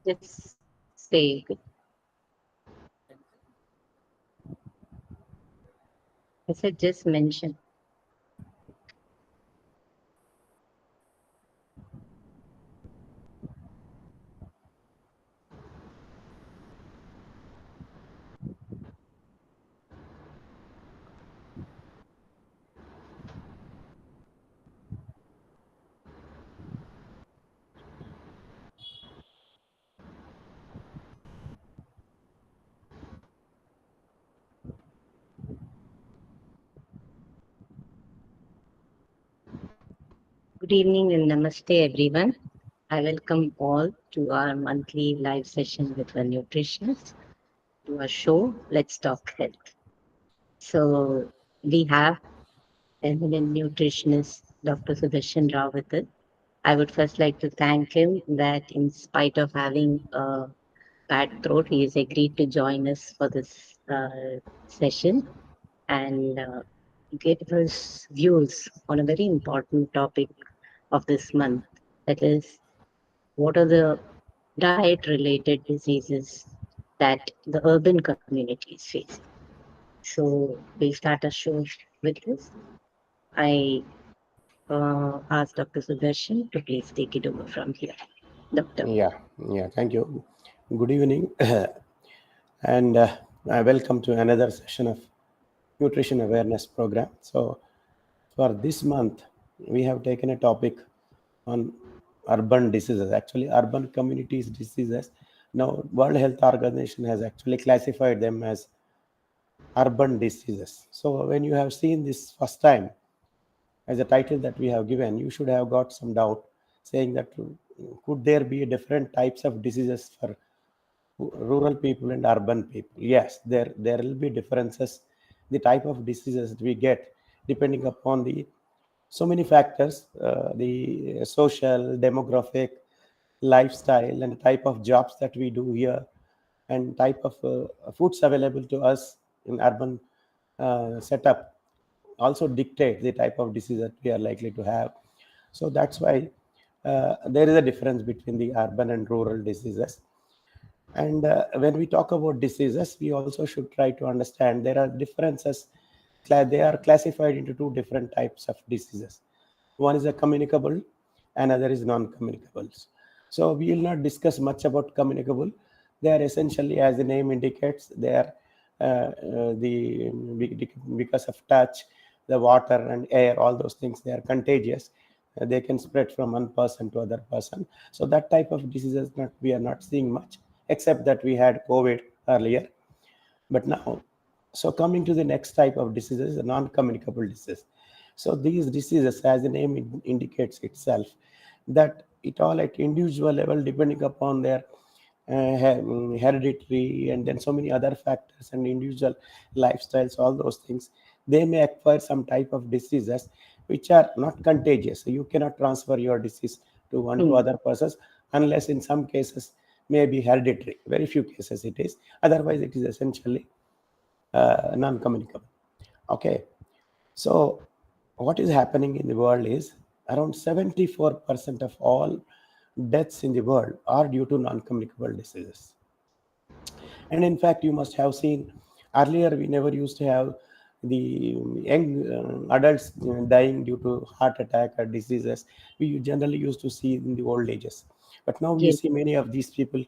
Just say good. I said just mention. Good evening and namaste, everyone. I welcome all to our monthly live session with a nutritionist to our show, Let's Talk Health. So, we have eminent nutritionist Dr. Sudarshan Rao with us. I would first like to thank him that, in spite of having a bad throat, he has agreed to join us for this session and give us views on a very important topic of this month. That is, what are the diet related diseases that the urban community is facing? So, we'll start our show with this. I ask Dr. Sudarshan to please take it over from here. Doctor. Yeah, thank you. Good evening, and welcome to another session of Nutrition Awareness Program. So, for this month, we have taken a topic on urban diseases, actually, urban communities diseases. Now, World Health Organization has actually classified them as urban diseases. So, when you have seen this first time, as a title that we have given, you should have got some doubt saying that could there be different types of diseases for rural people and urban people? Yes, there will be differences. The type of diseases we get depending upon the so many factors, the social, demographic, lifestyle, and the type of jobs that we do here, and type of foods available to us in urban setup also dictate the type of disease that we are likely to have. So that's why there is a difference between the urban and rural diseases. And when we talk about diseases, we also should try to understand there are differences. They are classified into two different types of diseases. One is a communicable, another is non-communicable. So we will not discuss much about communicable. They are essentially, as the name indicates, they are because of touch, the water and air, all those things, they are contagious. They can spread from one person to other person. So that type of diseases we are not seeing much, except that we had COVID earlier. But now, so coming to the next type of diseases, the non-communicable disease. So these diseases, as the name indicates itself, that it all at individual level, depending upon their hereditary and then so many other factors and individual lifestyles, all those things, they may acquire some type of diseases which are not contagious. So you cannot transfer your disease to one to other persons unless in some cases maybe hereditary. Very few cases it is. Otherwise, it is essentially non-communicable. Okay. So what is happening in the world is around 74% of all deaths in the world are due to non-communicable diseases. And in fact, you must have seen earlier, we never used to have the young adults dying due to heart attack or diseases. We generally used to see in the old ages. But now we Yes. see many of these people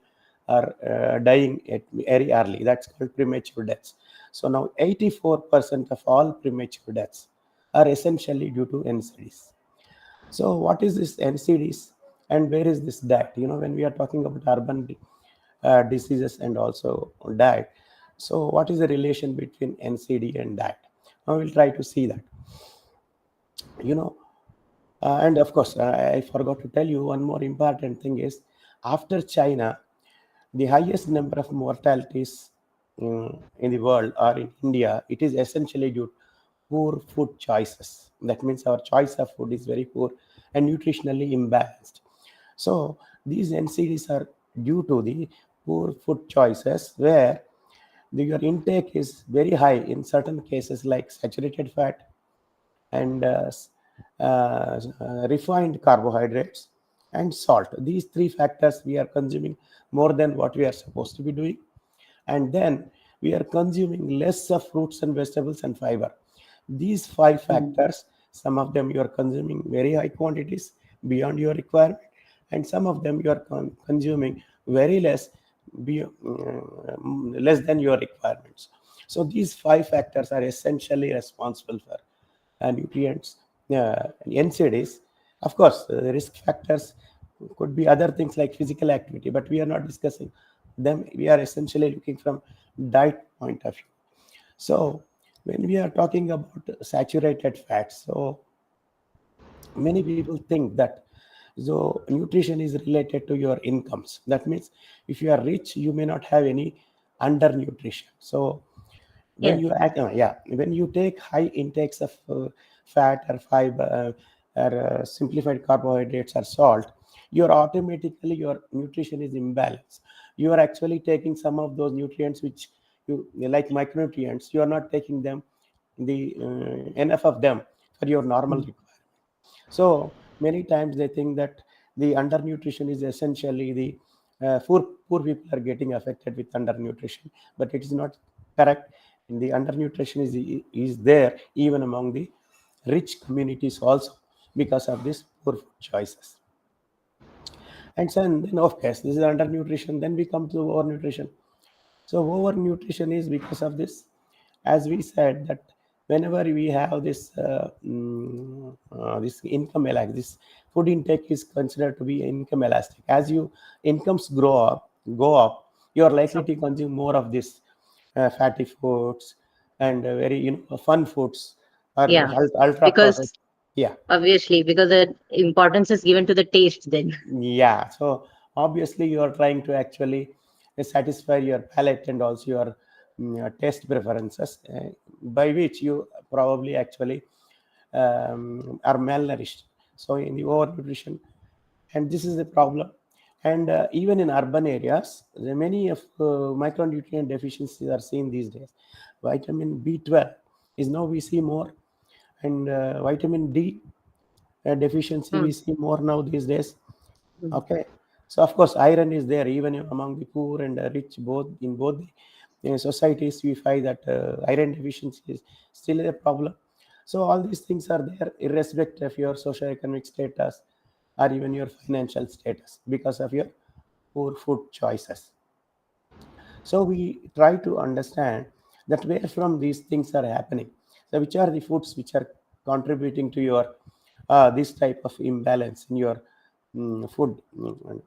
are dying at very early. That's called premature deaths. So now 84% of all premature deaths are essentially due to NCDs. So what is this NCDs and where is this diet? When we are talking about urban diseases and also diet, so what is the relation between NCD and diet? Now we'll try to see that. And of course, I forgot to tell you one more important thing is after China, the highest number of mortalities in the world are in India. It is essentially due to poor food choices. That means our choice of food is very poor and nutritionally imbalanced. So these NCDs are due to the poor food choices where your intake is very high in certain cases like saturated fat and refined carbohydrates and salt. These three factors we are consuming more than what we are supposed to be doing. And then we are consuming less of fruits and vegetables and fiber. These five mm, factors, some of them you are consuming very high quantities beyond your requirement, and some of them you are consuming very less, less than your requirements. So these five factors are essentially responsible for nutrients, NCDs. Of course, the risk factors could be other things like physical activity, but we are not discussing them. We are essentially looking from diet point of view. So when we are talking about saturated fats, so many people think that so nutrition is related to your incomes. That means if you are rich, you may not have any undernutrition. So when yes, you act, when you take high intakes of fat or fiber or simplified carbohydrates or salt, you're automatically your nutrition is imbalanced. You are actually taking some of those nutrients which you like micronutrients. You are not taking them the enough of them for your normal mm, requirement. So many times they think that the undernutrition is essentially the poor people are getting affected with undernutrition, but it is not correct. And the undernutrition is there even among the rich communities also because of these poor food choices. And so, and then of course this is undernutrition. Then we come to overnutrition. So overnutrition is because of this, as we said that whenever we have this income elastic, this food intake is considered to be income elastic. As you incomes go up, you are likely to okay, consume more of this fatty foods and very fun foods or yeah, ultra because processed. Yeah. obviously, because the importance is given to the taste then. Yeah, so obviously you are trying to actually satisfy your palate and also your taste preferences, by which you probably actually are malnourished. So in the overnutrition, and this is the problem. And even in urban areas, there are many of micronutrient deficiencies are seen these days. Vitamin B12 is now we see more, and vitamin D deficiency we Mm, see more now these days. mm, Okay, so of course iron is there even among the poor and rich, both in both the societies. We find that iron deficiency is still a problem. So all these things are there irrespective of your socioeconomic status or even your financial status because of your poor food choices. So we try to understand that where from these things are happening. So which are the foods which are contributing to your this type of imbalance in your food.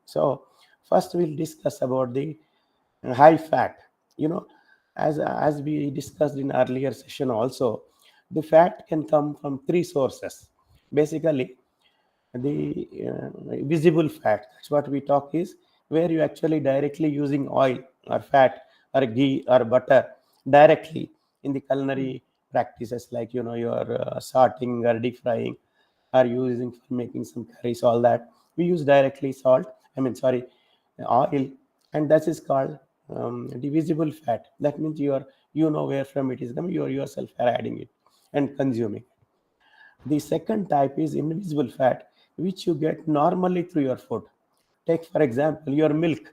So first we'll discuss about the high fat. You know, as we discussed in earlier session also, the fat can come from three sources. Basically, the visible fat, that's what we talk is where you actually directly using oil or fat or ghee or butter directly in the mm, culinary practices, like your salting or deep frying or using for making some curries, all that we use directly salt, I mean sorry, oil. And that is called the visible fat. That means you know where from it is coming, you yourself are adding it and consuming. The second type is invisible fat, which you get normally through your food. Take, for example, your milk.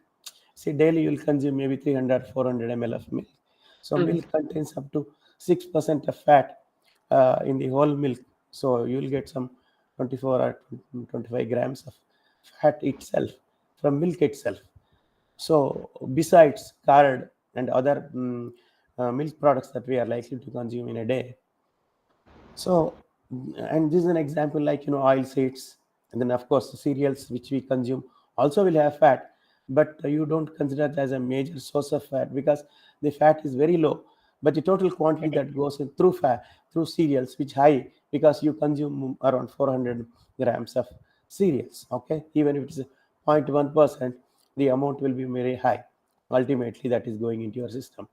See, daily you'll consume maybe 300, 400 ml of milk. So, mm, milk contains up to 6% of fat in the whole milk. So, you'll get some 24 or 25 grams of fat itself from milk itself. So, besides curd and other milk products that we are likely to consume in a day, so, and this is an example like, oil seeds, and then of course the cereals which we consume also will have fat, but you don't consider it as a major source of fat because the fat is very low. But the total quantity correct. that goes in through fat, through cereals, which high because you consume around 400 grams of cereals. Okay, even if it's 0.1%, the amount will be very high. Ultimately, that is going into your system.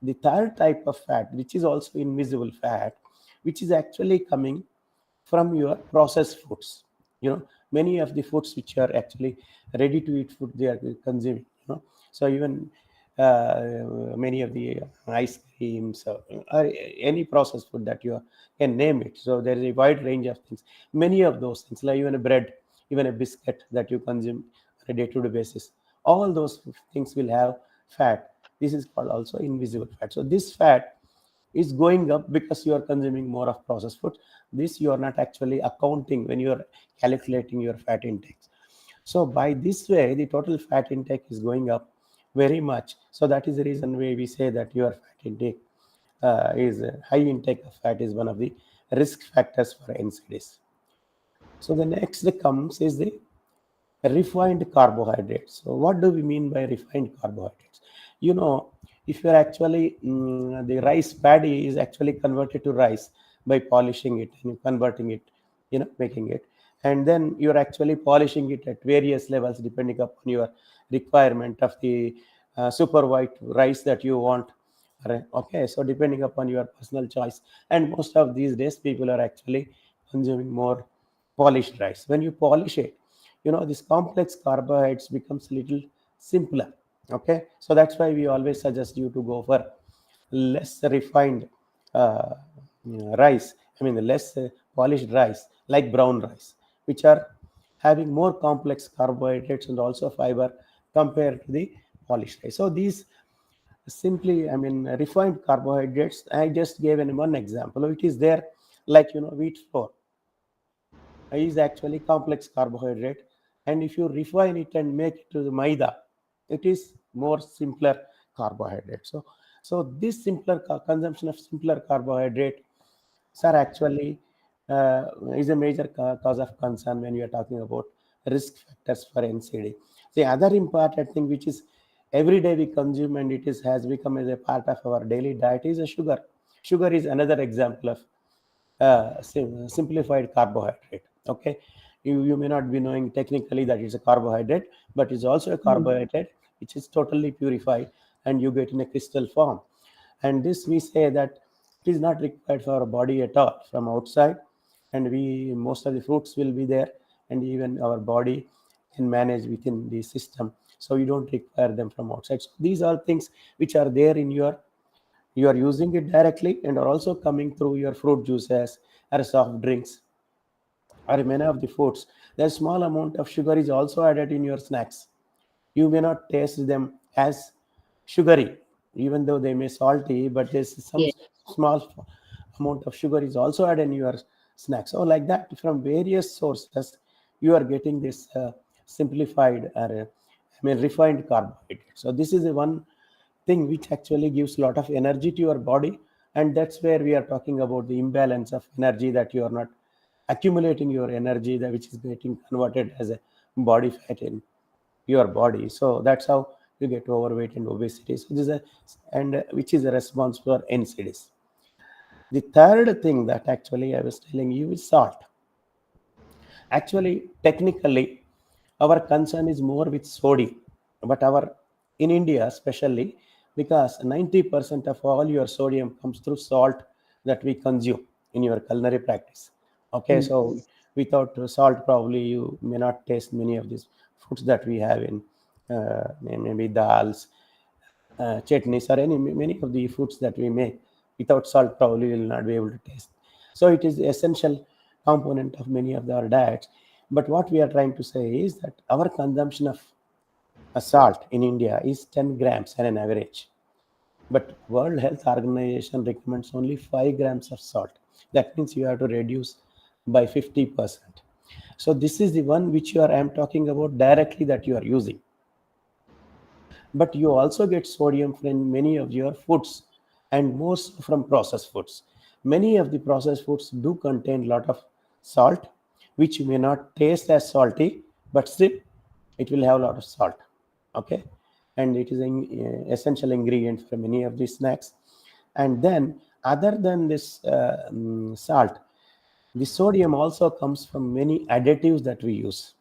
The third type of fat, which is also invisible fat, which is actually coming from your processed foods. Many of the foods which are actually ready to eat food they are consuming. So even many of the ice creams or any processed food that you can name it. So there is a wide range of things. Many of those things, like even bread. even a biscuit that you consume on a day-to-day basis. All those things will have fat. This is called also invisible fat. So this fat is going up because you are consuming more of processed food. This you are not actually accounting when you are calculating your fat intakes. So by this way, the total fat intake is going up very much. So that is the reason why we say that your fat intake is high intake of fat is one of the risk factors for NCDs. So the next comes is the refined carbohydrates. So what do we mean by refined carbohydrates? You know, if you're actually the rice paddy is actually converted to rice by polishing it and converting it, making it, and then you're actually polishing it at various levels depending upon your requirement of the super white rice that you want. Right? Okay, so depending upon your personal choice, and most of these days people are actually consuming more polished rice. When you polish it, this complex carbohydrates becomes a little simpler. Okay, so that's why we always suggest you to go for less refined uh, rice. I mean, the less polished rice, like brown rice, which are having more complex carbohydrates and also fiber compared to the polished rice. So these simply, I mean, refined carbohydrates, I just gave in one example. It is there, like, wheat flour is actually complex carbohydrate, and if you refine it and make it to the maida, it is more simpler carbohydrate. So this simpler consumption of simpler carbohydrate are actually is a major cause of concern when we are talking about risk factors for NCD. The other important thing which is every day we consume and it is has become as a part of our daily diet is a sugar. Sugar is another example of simplified carbohydrate. Okay, you may not be knowing technically that it's a carbohydrate, but it's also a Mm. carbohydrate which is totally purified and you get in a crystal form. And this we say that it is not required for our body at all from outside, and we most of the fruits will be there, and even our body can manage within the system, so you don't require them from outside. So these are things which are there in your, you are using it directly and are also coming through your fruit juices or soft drinks or many of the foods. There's small amount of sugar is also added in your snacks. You may not taste them as sugary, even though they may salty, but there's some Yeah. small amount of sugar is also added in your snacks. So like that, from various sources, you are getting this simplified or I mean refined carbohydrate. So this is the one thing which actually gives a lot of energy to your body, and that's where we are talking about the imbalance of energy, that you are not accumulating your energy that which is getting converted as a body fat in your body. So that's how you get overweight and obesity. So this is which is a response for NCDs. The third thing that actually I was telling you is salt. Actually, technically, our concern is more with sodium, but our in India especially, because 90% of all your sodium comes through salt that we consume in your culinary practice. Okay, Mm. so without salt, probably you may not taste many of these foods that we have in maybe dals, chutneys, or any many of the foods that we make. Without salt, probably will not be able to taste. So it is essential component of many of our diets. But what we are trying to say is that our consumption of salt in India is 10 grams on an average. But World Health Organization recommends only 5 grams of salt. That means you have to reduce by 50%. So this is the one which I am talking about directly that you are using, but you also get sodium from many of your foods and most from processed foods. Many of the processed foods do contain a lot of salt, which may not taste as salty, but still it will have a lot of salt. Okay, and it is an essential ingredient for many of these snacks. And then, other than this salt, the sodium also comes from many additives that we use.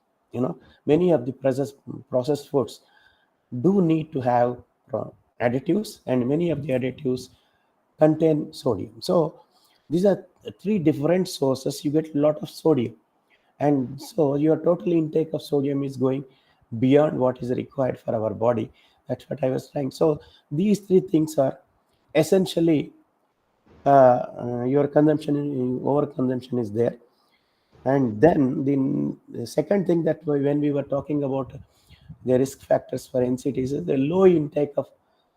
Many of the processed foods do need to have additives, and many of the additives contain sodium. So these are three different sources. You get a lot of sodium, and so your total intake of sodium is going beyond what is required for our body. That's what I was trying. So these three things are essentially your consumption, overconsumption is there. And then the second thing that when we were talking about the risk factors for NCTs is the low intake of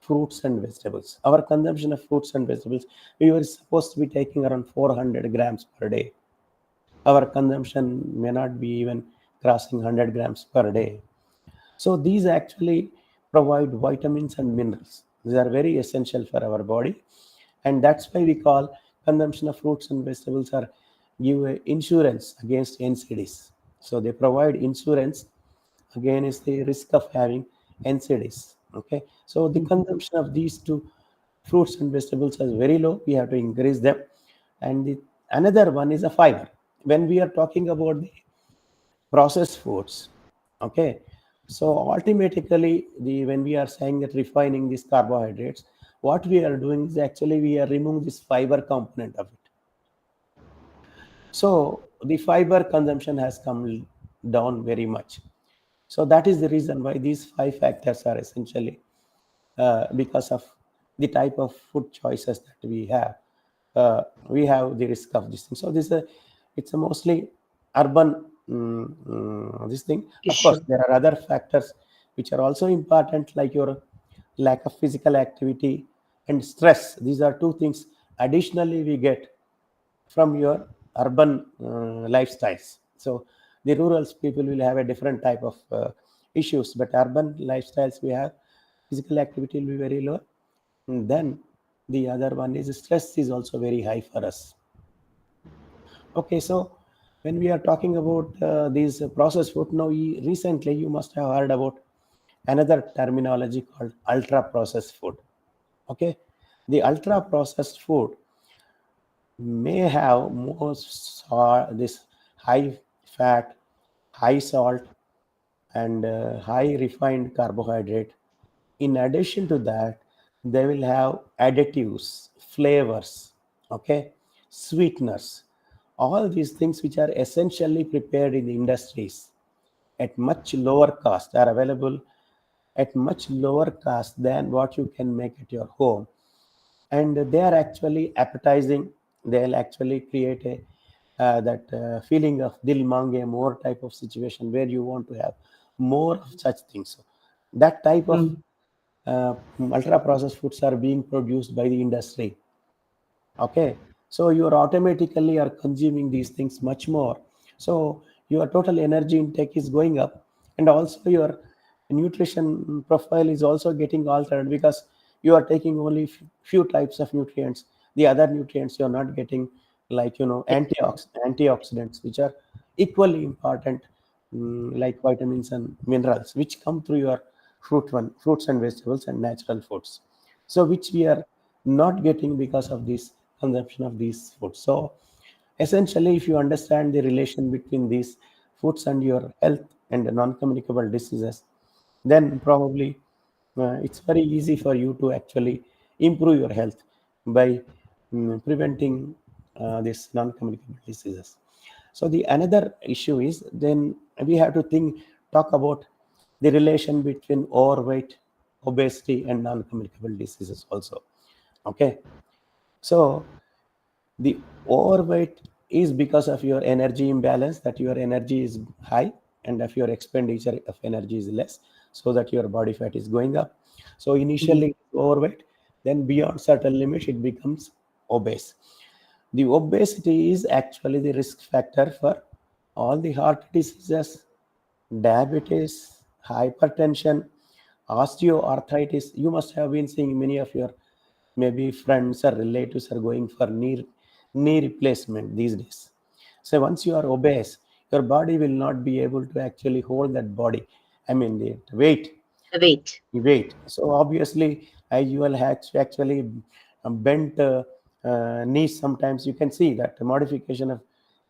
fruits and vegetables. Our consumption of fruits and vegetables, we were supposed to be taking around 400 grams per day. Our consumption may not be even crossing 100 grams per day. So these actually provide vitamins and minerals. These are very essential for our body, and that's why we call consumption of fruits and vegetables are give a insurance against NCDs. So they provide insurance against the risk of having NCDs. Okay, so the Mhm. consumption of these two fruits and vegetables is very low. We have to increase them, and the another one is a fiber. When we are talking about the processed foods, okay, so automatically the when we are saying that refining these carbohydrates, what we are doing is actually we are removing this fiber component of it. So the fiber consumption has come down very much. So that is the reason why these five factors are essentially because of the type of food choices that we have. We have the risk of this thing. So this it's a mostly urban this thing. Of course, Issue. there are other factors which are also important, like your lack of physical activity and stress. These are two things additionally we get from your urban lifestyles. So the rural people will have a different type of issues, but urban lifestyles we have physical activity will be very low. And then the other one is stress is also very high for us. Okay, so when we are talking about these processed food, now recently you must have heard about another terminology called ultra processed food. Okay, the ultra processed food may have more this high fat, high salt, and high refined carbohydrate. In addition to that, they will have additives, flavors, okay, sweeteners, all these things which are essentially prepared in the industries at much lower cost are available at much lower cost than what you can make at your home, and they are actually appetizing. They'll actually create a that feeling of dil mange more type of situation where you want to have more of such things. So that type of Mm. ultra processed foods are being produced by the industry. Okay, so you are automatically are consuming these things much more, so your total energy intake is going up, and also your nutrition profile is also getting altered because you are taking only few types of nutrients. The other nutrients you are not getting, like antioxidants which are equally important, like vitamins and minerals which come through your fruits and vegetables and natural foods, so which we are not getting because of this consumption of these foods. So essentially, if you understand the relation between these foods and your health and the non-communicable diseases, then probably it's very easy for you to actually improve your health by preventing these non-communicable diseases. So the another issue is then we have to talk about the relation between overweight, obesity, and non-communicable diseases also. Okay, so the overweight is because of your energy imbalance, that your energy is high and if your expenditure of energy is less, so that your body fat is going up. So Mhm. initially overweight, then beyond certain limit it becomes obese. The obesity is actually the risk factor for all the heart diseases, diabetes, hypertension, osteoarthritis. You must have been seeing many of your maybe friends or relatives are going for knee replacement these days. So once you are obese, your body will not be able to actually hold that body. I mean the weight The weight. weight. So obviously, you will have to actually bent knees. Sometimes you can see that modification of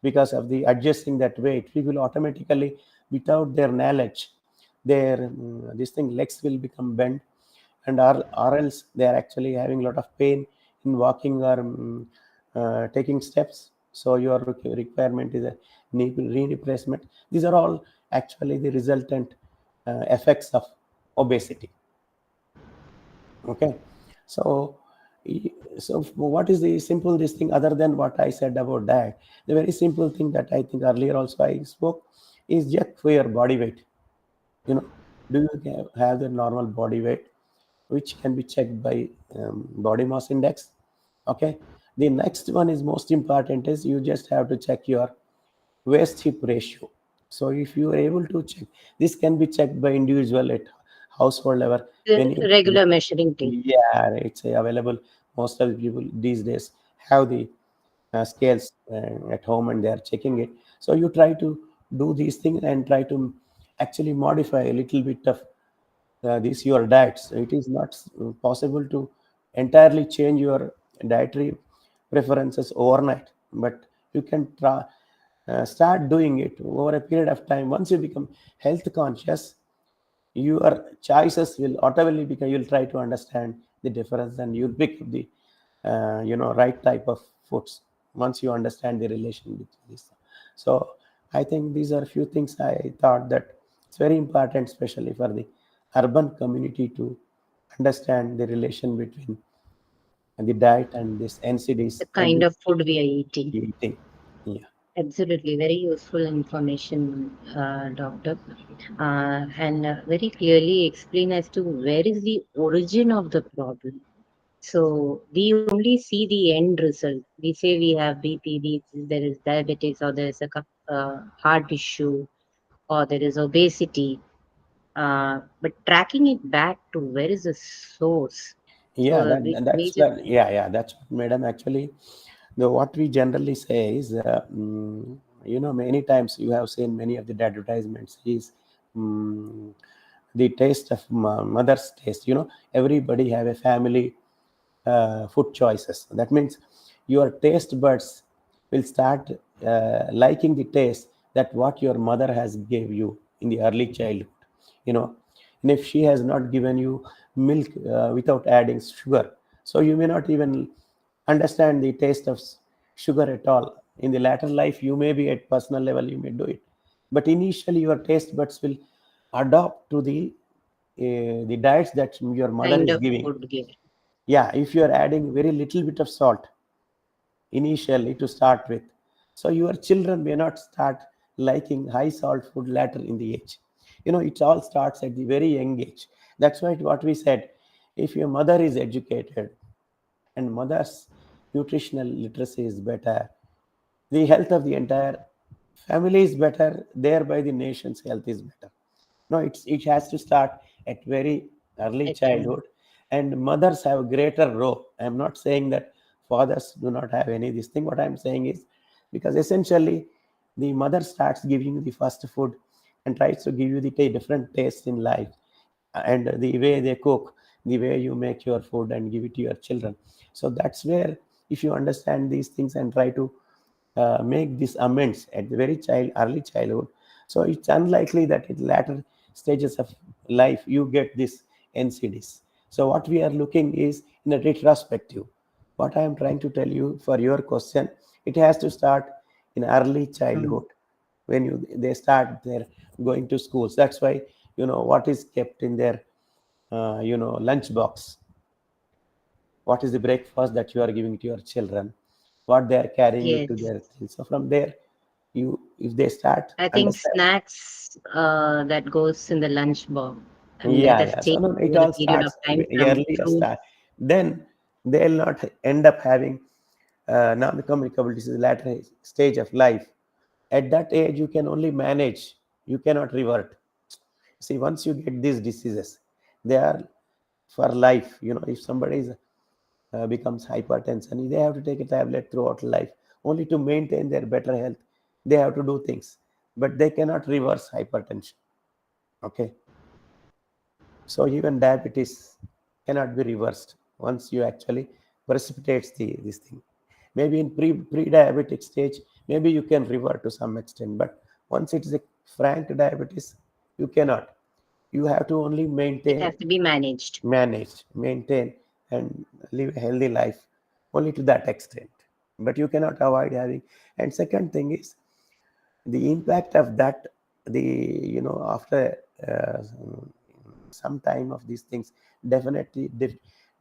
because of the adjusting that weight, we will automatically, without their knowledge, their this thing legs will become bent, and or else they are actually having a lot of pain in walking or taking steps. So your requirement is a knee replacement. These are all actually the resultant effects of obesity. Okay, so So what is the simple this thing other than what I said about that? The very simple thing that I think earlier also I spoke is check for your body weight. You know, do you have the normal body weight, which can be checked by body mass index? Okay. The next one is most important is you just have to check your waist hip ratio. So if you are able to check, this can be checked by individual at household level. The Many, regular measuring tape. yeah, it's available. Most of the people these days have the scales at home and they are checking it. So you try to do these things and try to actually modify a little bit of this your diets. It is not possible to entirely change your dietary preferences overnight, but you can try, start doing it over a period of time. Once you become health conscious, your choices will automatically become, you'll try to understand the difference and you'll pick the right type of foods once you understand the relation between this. So I think these are a few things I thought that it's very important, especially for the urban community, to understand the relation between the diet and this The NCDs kind of food we are eating. eating. Yeah. Absolutely, very useful information, doctor, and very clearly explain as to where is the origin of the problem. So we only see the end result. We say we have BP, there is diabetes, or there is a heart issue, or there is obesity. But tracking it back to where is the source? So Yeah, a that's major that. Yeah, yeah, that's what, madam. Actually, the what we generally say is, many times you have seen many of the advertisements is mm the taste of mother's taste. Everybody have a family food choices. That means your taste buds will start liking the taste that what your mother has gave you in the early childhood. You know, and if she has not given you milk without adding sugar, so you may not even understand the taste of sugar at all. In the latter life, you may be at personal level, you may do it, but initially your taste buds will adopt to the diets that your mother kind is of giving. food given. Yeah, if you are adding very little bit of salt initially to start with, so your children may not start liking high salt food later in the age. It all starts at the very young age. That's why what we said, if your mother is educated and mother's nutritional literacy is better, the health of the entire family is better, thereby the nation's health is better. No, it has to start at very early At home. childhood, and mothers have greater role. I'm not saying that fathers do not have any this thing. What I'm saying is, because essentially the mother starts giving you the first food and tries to give you the different tastes in life, and the way they cook, the way you make your food and give it to your children. So that's where, if you understand these things and try to make these amends at the very early childhood, so it's unlikely that in latter stages of life you get this NCDs. So what we are looking is in a retrospective. What I am trying to tell you for your question, it has to start in early Mm. childhood when they start their going to schools. That's why what is kept in their lunch box, what is the breakfast that you are giving to your children, what they are carrying it to Yes. their things. So from there, you if they start I think understand. snacks that goes in the lunch box and that Yeah, has yeah. So changed no, it over a all period of starts time from earlier fruit. start. Then they'll not end up having non-communicable disease later stage of life. At that age, you can only manage. You cannot revert. See, once you get these diseases, they are for life. If somebody becomes hypertension, they have to take a tablet throughout life only to maintain their better health. They have to do things, but they cannot reverse hypertension. Okay, so even diabetes cannot be reversed once you actually precipitates this thing. Maybe in pre-diabetic stage, maybe you can revert to some extent, but once it is a frank diabetes, you cannot. You have to only It has to be managed. maintain, and live a healthy life only to that extent. But you cannot avoid having. And second thing is the impact of that. The after some time of these things definitely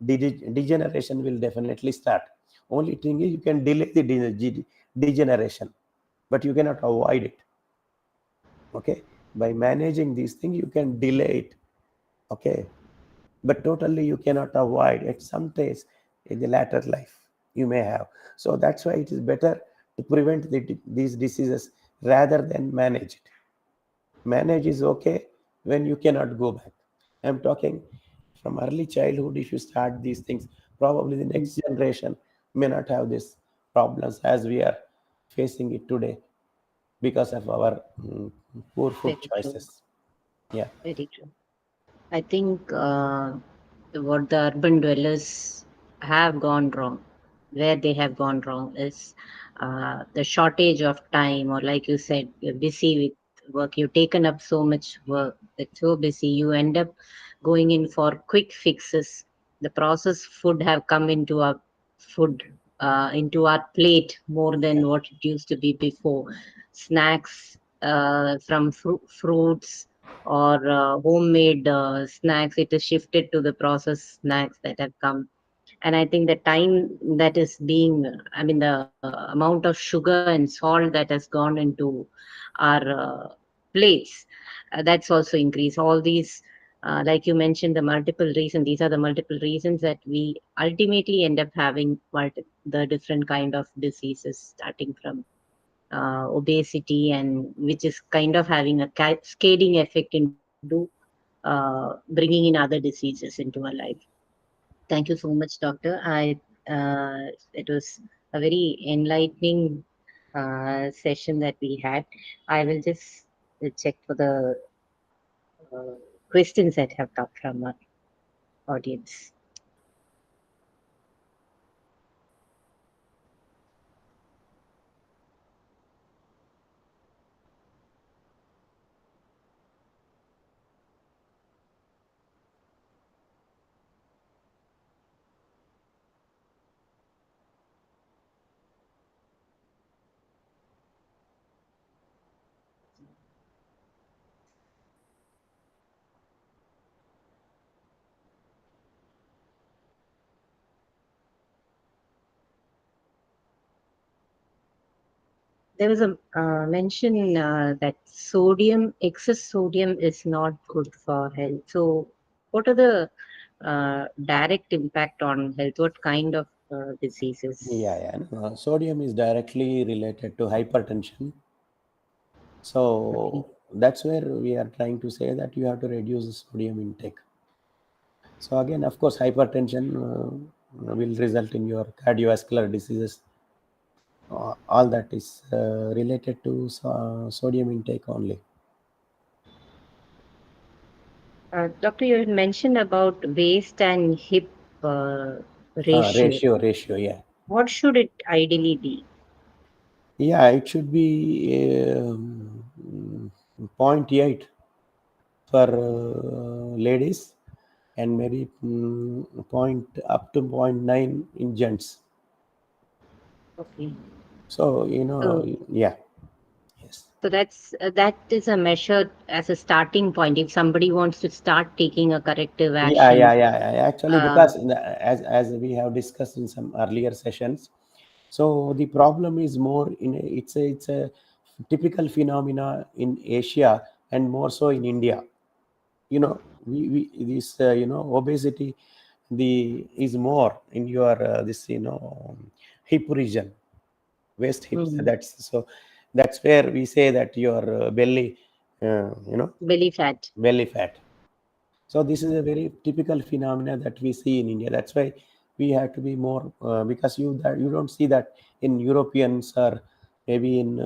degeneration will definitely start. Only thing is you can delay the degeneration, but you cannot avoid it. Okay, by managing these things you can delay it. Okay, but totally you cannot avoid at some days in the latter life you may have. So that's why it is better to prevent these diseases rather than manage it. Manage is okay when you cannot go back. I'm talking from early childhood. If you start these things, probably the Mm. next generation may not have these problems as we are facing it today because of our poor food Very true. choices. Yeah. Very true. I think what the urban dwellers have gone wrong, where they have gone wrong, is the shortage of time, or like you said, you're busy with work. You've taken up so much work, it's so busy. You end up going in for quick fixes. The processed food have come food into our plate more than what it used to be before. Snacks from fruits or homemade snacks, it is shifted to the processed snacks that have come. And I think the time that is being, I mean, the amount of sugar and salt that has gone into our plates, that's also increased. All these, like you mentioned, the multiple reasons, these are the multiple reasons that we ultimately end up having the different kind of diseases, starting from obesity, and which is kind of having a cascading effect into bringing in other diseases into our life. Thank you so much, Doctor. It was a very enlightening session that we had. I will just check for the uh, questions that have come from our audience. There was a mention that excess sodium is not good for health. So, what are the direct impact on health? What kind of Yeah, diseases? yeah. No, sodium is directly related to hypertension. Okay. So that's where we are trying to say that you have to reduce the sodium intake. So again, of course, hypertension will result in your cardiovascular diseases. All that is related to sodium intake only. Doctor, you had mentioned about waist and hip uh, ratio. Ratio, yeah. What should it ideally be? Yeah, it should be zero point 0.8 for ladies and maybe point up to zero point 0.9 in gents. Okay. So, So, yeah, yes. that is a measure as a starting point. If somebody wants to start taking a corrective Yeah, yeah, action, yeah, yeah. Actually, uh, because as we have discussed in some earlier sessions, so the problem is more in it's a typical phenomena in Asia and more so in India. We this obesity the is more in your this hip region, waist hips. mm, That's where we say that your belly, belly fat. belly fat. So this is a very typical phenomena that we see in India. That's why we have to be more because you don't see that in Europeans or maybe in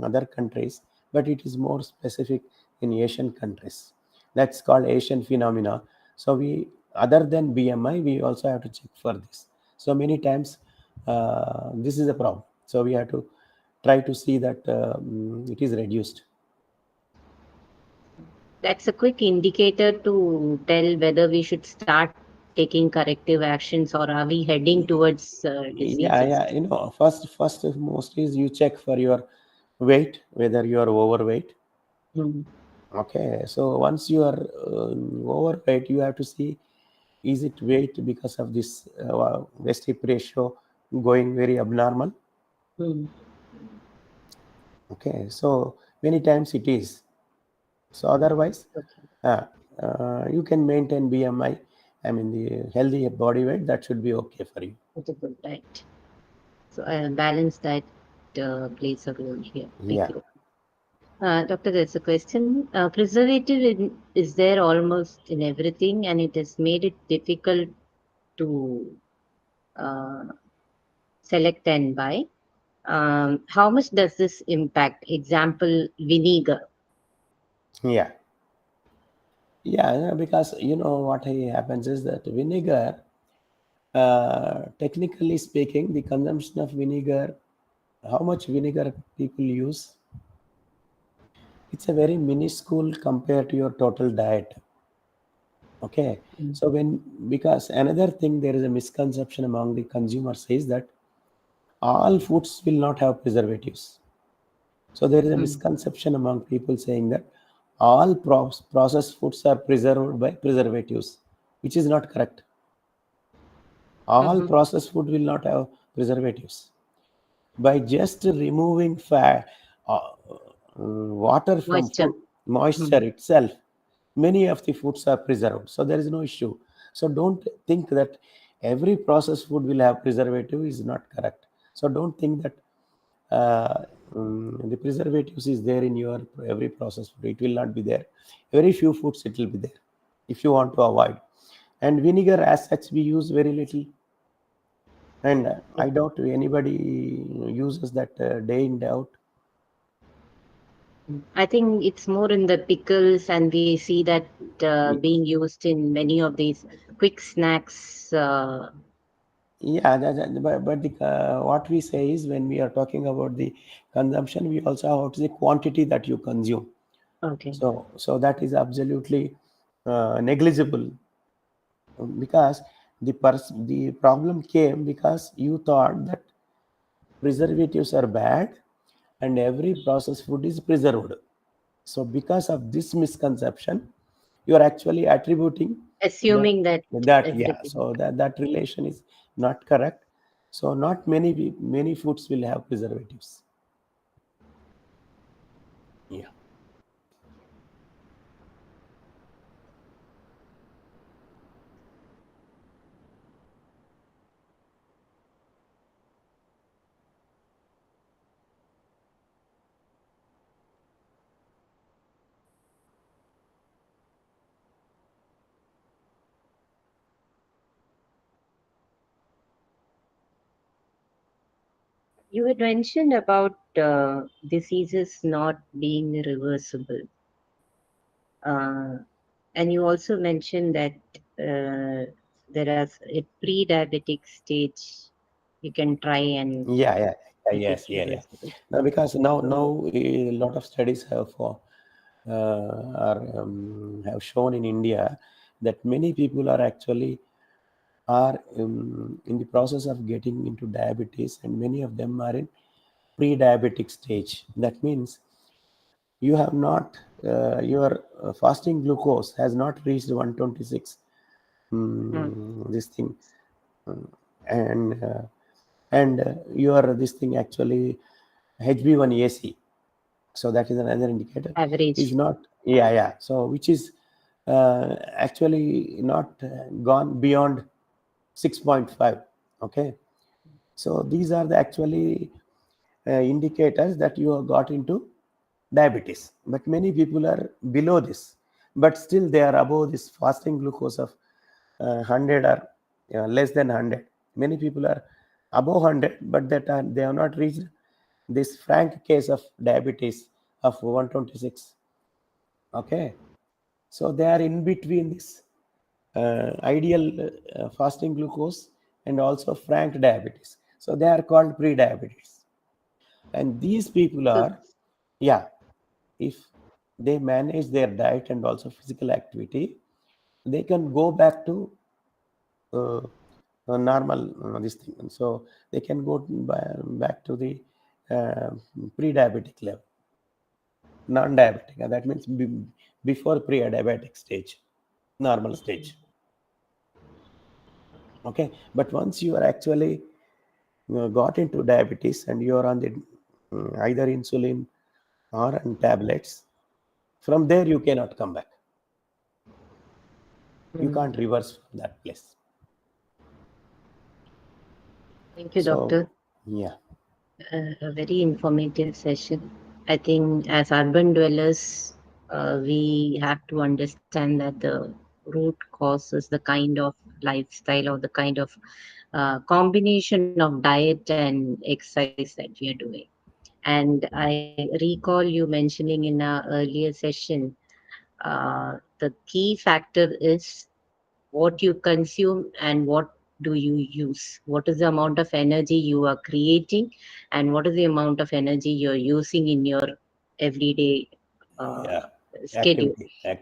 other countries, but it is more specific in Asian countries. That's called Asian phenomena. So we other than BMI, we also have to check for this. So many times this is a problem. So we have to try to see that it is reduced. That's a quick indicator to tell whether we should start taking corrective actions, or are we heading towards Yeah, diseases. yeah. First most is you check for your weight, whether you are overweight. Mm. Okay, so once you are overweight, you have to see. is it weight because of this waist hip ratio going very abnormal? Hmm. Okay, so many times it is. So otherwise, Okay. uh, you can maintain BMI. I mean, the healthy body weight, that should be okay for you. With a good diet. So a balanced diet plays a role here. Thank Yeah, you. Doctor, there's a question. Is there almost in everything, and it has made it difficult to uh, select and buy. How much does this impact? Example, vinegar. yeah, yeah. Because you know what happens is that vinegar, technically speaking, the consumption of vinegar, how much vinegar people use, it's a very minuscule compared to your total diet. Okay, Mm. so when, because another thing, there is a misconception among the consumers is that all foods will not have preservatives. So there is a Mm. misconception among people saying that all processed foods are preserved by preservatives, which is not correct. All Mm-hmm. processed food will not have preservatives. By just removing fat, water from Moisture. food, moisture Mm. itself, many of the foods are preserved. So there is no issue. So don't think that every processed food will have preservative is not correct. So don't think that uh, the preservatives is there in your every processed food. It will not be there. Very few foods it will be there if you want to avoid. And vinegar as such we use very little, and I Okay. doubt anybody uses that day in day out. I think it's more in the pickles, and we see that Y- being used in many of these quick snacks. Yeah, but what we say is when we are talking about the consumption, we also have to say quantity that you consume. Okay. So that is absolutely negligible, because the problem came because you thought that preservatives are bad and every processed food is preserved. So because of this misconception, you are actually attributing that Assuming that yeah. everything. So that relation is not correct. So not many foods will have preservatives. Yeah. You had mentioned about diseases not being reversible. Uh, and you also mentioned that there is a pre-diabetic stage you can try and make it Yes, yeah. reversible. Now, because now So, a lot of studies have shown in India that many people are actually are in the process of getting into diabetes, and many of them are in pre-diabetic stage. That means you have not your fasting glucose has not reached 126, mm, this thing, um, and your this thing actually HB1AC, so that is another indicator, is average. not, so which is actually not gone beyond 6.5. Okay, so these are the actually indicators that you have got into diabetes. But many people are below this, but still they are above this fasting glucose of 100 or less than 100. Many people are above 100, but they have not reached this frank case of diabetes of 126. Okay, so they are in between this ideal fasting glucose and also frank diabetes. So they are called pre-diabetes. And these people So, are, yeah, if they manage their diet and also physical activity, they can go back to uh, normal this thing. And so they can go back to the uh, pre-diabetic level, non-diabetic. And that means before pre-diabetic stage, normal stage. Okay, but once you are actually got into diabetes and you are on the either insulin or on tablets, from there you cannot come back. You Mm. can't reverse from that place. Thank you, So, doctor. yeah, A very informative session. I think as urban dwellers, we have to understand that the root cause is the kind of lifestyle or the kind of combination of diet and exercise that we are doing. And I recall you mentioning in our earlier session, the key factor is what you consume and what do you use. What is the amount of energy you are creating, and what is the amount of energy you're using in your everyday uh, yeah, schedule.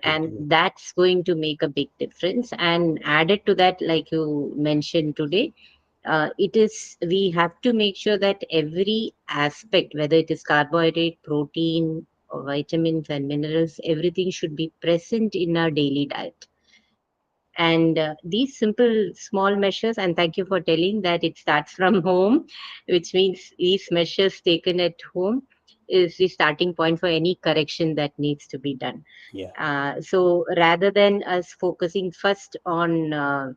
And activity. that's going to make a big difference. And added to that, like you mentioned today, it is we have to make sure that every aspect, whether it is carbohydrate, protein, or vitamins and minerals, everything should be present in our daily diet. And these simple small measures, and thank you for telling that it starts from home, which means these measures taken at home is the starting point for any correction that needs to be done. Yeah, So rather than us focusing first on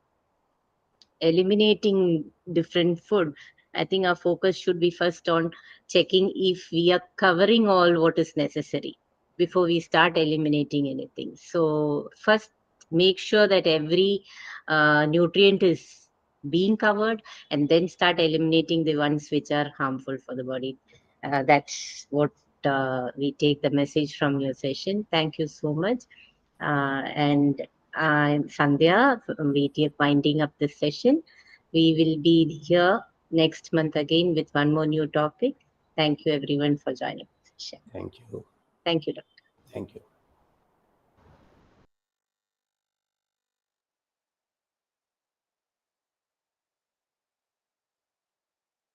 eliminating different food, I think our focus should be first on checking if we are covering all what is necessary before we start eliminating anything. So first make sure that every nutrient is being covered, and then start eliminating the ones which are harmful for the body. That's what we take the message from your session. Thank you so much. And I'm Sandhya from VTF winding up this session. We will be here next month again with one more new topic. Thank you everyone for joining the session. thank you. Thank you, Doctor. Thank you.